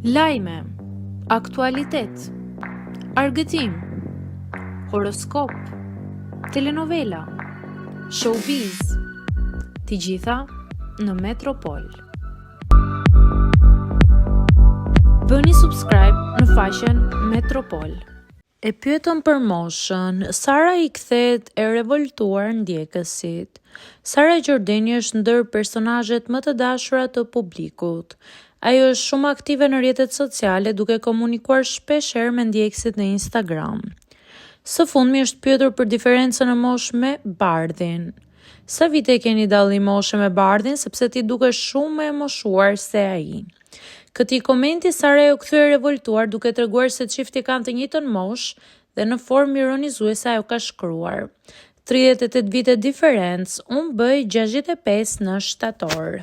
Lajme, aktualitet, argëtim, horoskop, telenovela, showbiz, të gjitha në Metropol. Bëni subscribe në faqen Metropol. E pyetën për moshën, Sara i kthehet e revoltuar ndjekësit. Sara Gjordeni është ndër personazhet më të dashura të publikut. Ajo është shumë aktive në rrjetet sociale duke komunikuar shpeshherë me ndjekësit në Instagram. Së fundmi është pyetur për diferencën në moshë me Bardhin. Sa vite keni dallim moshe me Bardhin sepse ti dukesh shumë më e moshuar se ai. Këtij komenti Sara u kthye revoltuar duke treguar se çifti kanë të njëjtën moshë dhe në formë ironizuese ajo ka shkruar: 38 vite diferencë, unë bëj 65 në shtator.